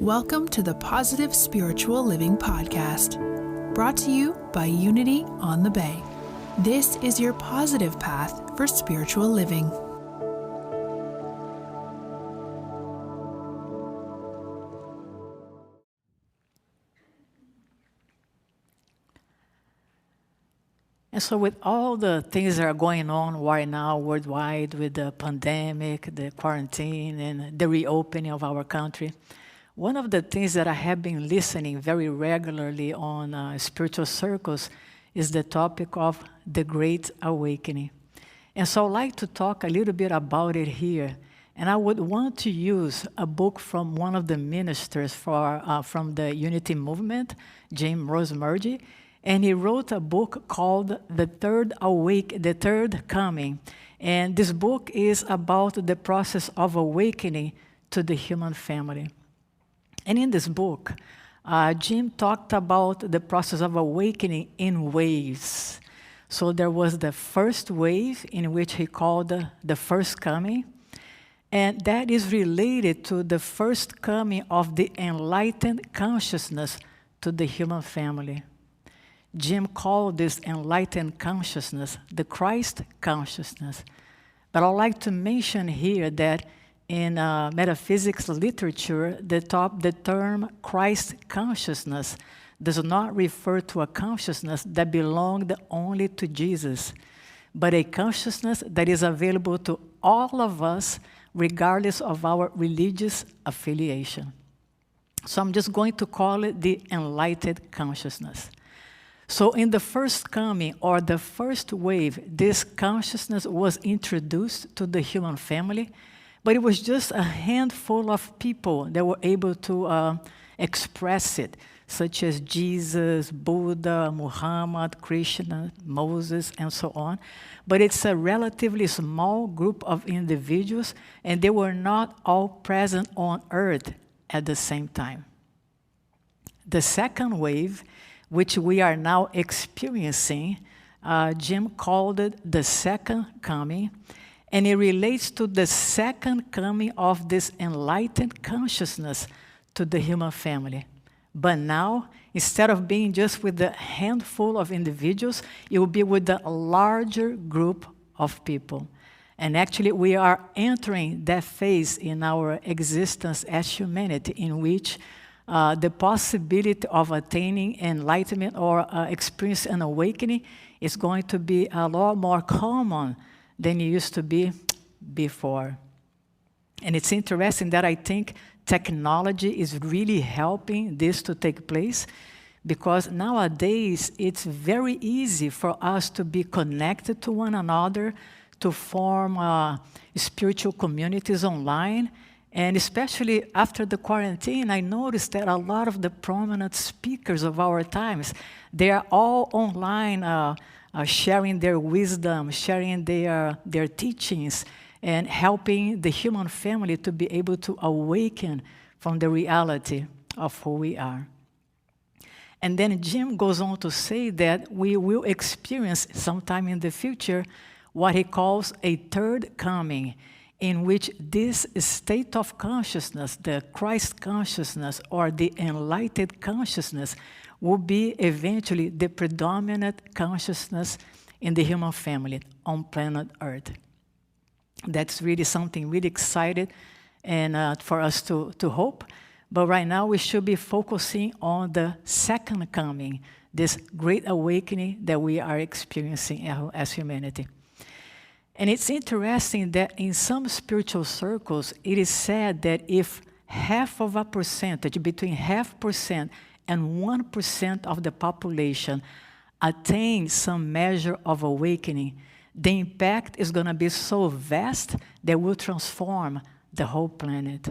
Welcome to the Positive Spiritual Living Podcast, brought to you by Unity on the Bay. This is your positive path for spiritual living. And so with all the things that are going on right now worldwide with the pandemic, the quarantine, and the reopening of our country, one of the things that I have been listening very regularly on spiritual circles is the topic of the Great Awakening. And so I'd like to talk a little bit about it here. And I would want to use a book from one of the ministers from the Unity Movement, Jim Rosemergy. And he wrote a book called The Third Coming. And this book is about the process of awakening to the human family. And in this book, Jim talked about the process of awakening in waves. So there was the first wave, in which he called the first coming. And that is related to the first coming of the enlightened consciousness to the human family. Jim called this enlightened consciousness the Christ consciousness. But I'd like to mention here that in metaphysics literature, the term Christ consciousness does not refer to a consciousness that belonged only to Jesus, but a consciousness that is available to all of us regardless of our religious affiliation. So I'm just going to call it the enlightened consciousness. So in the first coming, or the first wave, this consciousness was introduced to the human family, but it was just a handful of people that were able to express it, such as Jesus, Buddha, Muhammad, Krishna, Moses, and so on. But it's a relatively small group of individuals, and they were not all present on Earth at the same time. The second wave, which we are now experiencing, Jim called it the second coming, and it relates to the second coming of this enlightened consciousness to the human family. But now, instead of being just with a handful of individuals, it will be with a larger group of people. And actually, we are entering that phase in our existence as humanity in which the possibility of attaining enlightenment or experience an awakening is going to be a lot more common than it used to be before. And it's interesting that I think technology is really helping this to take place, because nowadays it's very easy for us to be connected to one another, to form spiritual communities online. And especially after the quarantine, I noticed that a lot of the prominent speakers of our times, they are all online, sharing their wisdom, sharing their teachings, and helping the human family to be able to awaken from the reality of who we are. And then Jim goes on to say that we will experience sometime in the future what he calls a third coming, in which this state of consciousness, the Christ consciousness or the enlightened consciousness, will be eventually the predominant consciousness in the human family on planet Earth. That's really something really exciting and for us to hope. But right now we should be focusing on the second coming, this great awakening that we are experiencing as humanity. And it's interesting that in some spiritual circles, it is said that if half of a percentage, between 0.5% and 1% of the population attain some measure of awakening, the impact is going to be so vast that will transform the whole planet.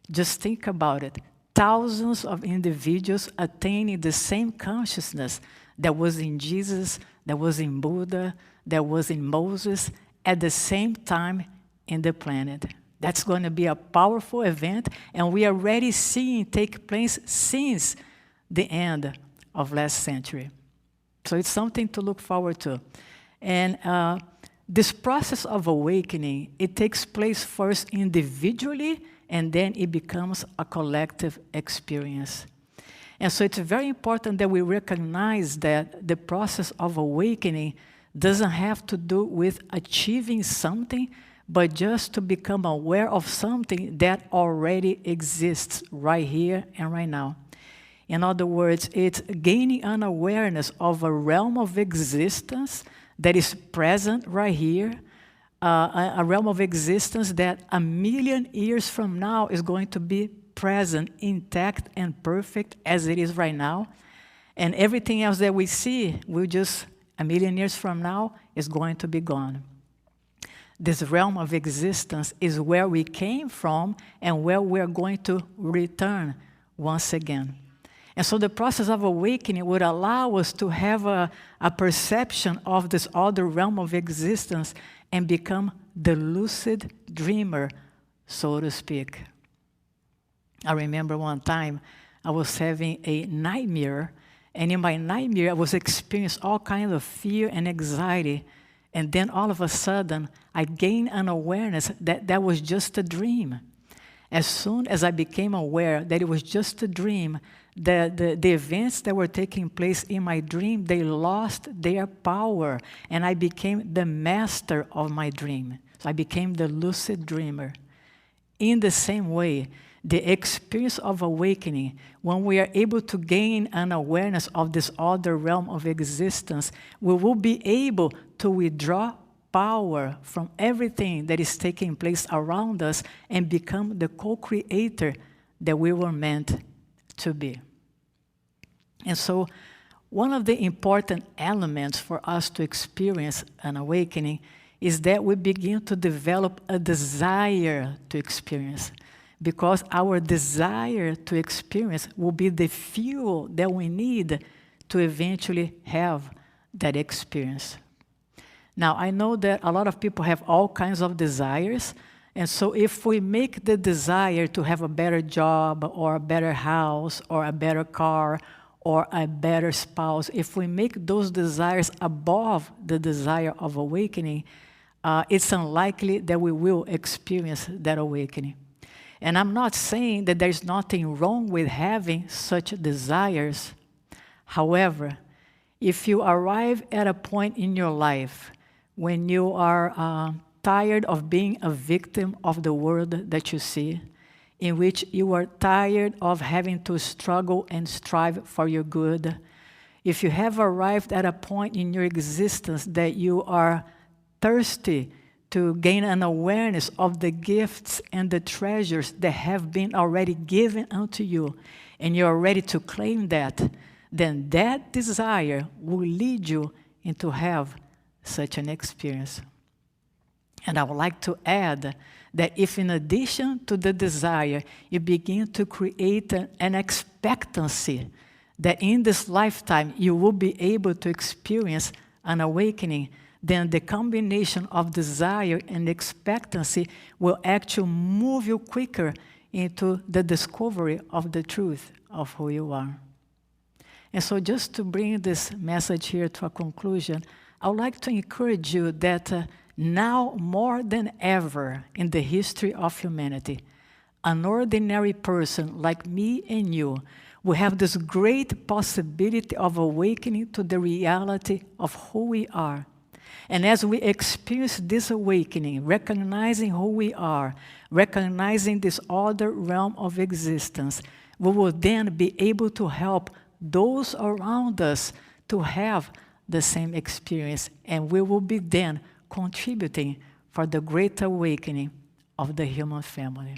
Just think about it. Thousands of individuals attaining the same consciousness that was in Jesus, that was in Buddha, that was in Moses, at the same time in the planet. That's going to be a powerful event, and we are already seeing take place since the end of last century. So it's something to look forward to. And this process of awakening, it takes place first individually, and then it becomes a collective experience. And so it's very important that we recognize that the process of awakening doesn't have to do with achieving something, but just to become aware of something that already exists right here and right now. In other words, it's gaining an awareness of a realm of existence that is present right here, a realm of existence that 1,000,000 years from now is going to be present, intact, and perfect as it is right now. And everything else that we see will just, 1,000,000 years from now, is going to be gone. This realm of existence is where we came from and where we're going to return once again. And so the process of awakening would allow us to have a perception of this other realm of existence and become the lucid dreamer, so to speak. I remember one time I was having a nightmare, and in my nightmare I was experiencing all kinds of fear and anxiety, and then all of a sudden I gained an awareness that that was just a dream. As soon as I became aware that it was just a dream, the events that were taking place in my dream, they lost their power, and I became the master of my dream. So I became the lucid dreamer. In the same way, the experience of awakening, when we are able to gain an awareness of this other realm of existence, we will be able to withdraw power from everything that is taking place around us and become the co-creator that we were meant to be. And so one of the important elements for us to experience an awakening is that we begin to develop a desire to experience, because our desire to experience will be the fuel that we need to eventually have that experience. Now, I know that a lot of people have all kinds of desires, and so if we make the desire to have a better job or a better house or a better car or a better spouse, if we make those desires above the desire of awakening, it's unlikely that we will experience that awakening. And I'm not saying that there's nothing wrong with having such desires. However, if you arrive at a point in your life when you are tired of being a victim of the world that you see, in which you are tired of having to struggle and strive for your good, if you have arrived at a point in your existence that you are thirsty to gain an awareness of the gifts and the treasures that have been already given unto you, and you're ready to claim that, then that desire will lead you into have such an experience. And I would like to add that if in addition to the desire, you begin to create an expectancy that in this lifetime you will be able to experience an awakening, then the combination of desire and expectancy will actually move you quicker into the discovery of the truth of who you are. And so just to bring this message here to a conclusion, I would like to encourage you that now more than ever in the history of humanity, an ordinary person like me and you will have this great possibility of awakening to the reality of who we are. And as we experience this awakening, recognizing who we are, recognizing this other realm of existence, we will then be able to help those around us to have the same experience, and we will be then contributing for the great awakening of the human family.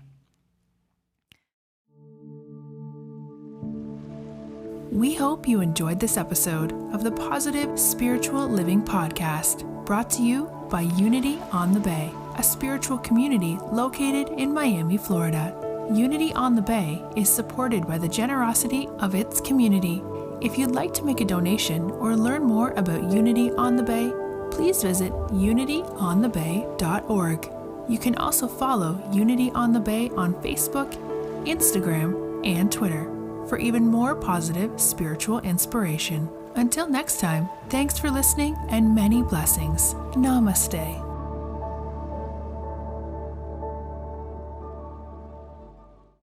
We hope you enjoyed this episode of the Positive Spiritual Living Podcast, brought to you by Unity on the Bay, a spiritual community located in Miami, Florida. Unity on the Bay is supported by the generosity of its community. If you'd like to make a donation or learn more about Unity on the Bay, please visit unityonthebay.org. You can also follow Unity on the Bay on Facebook, Instagram, and Twitter for even more positive spiritual inspiration. Until next time, thanks for listening and many blessings. Namaste.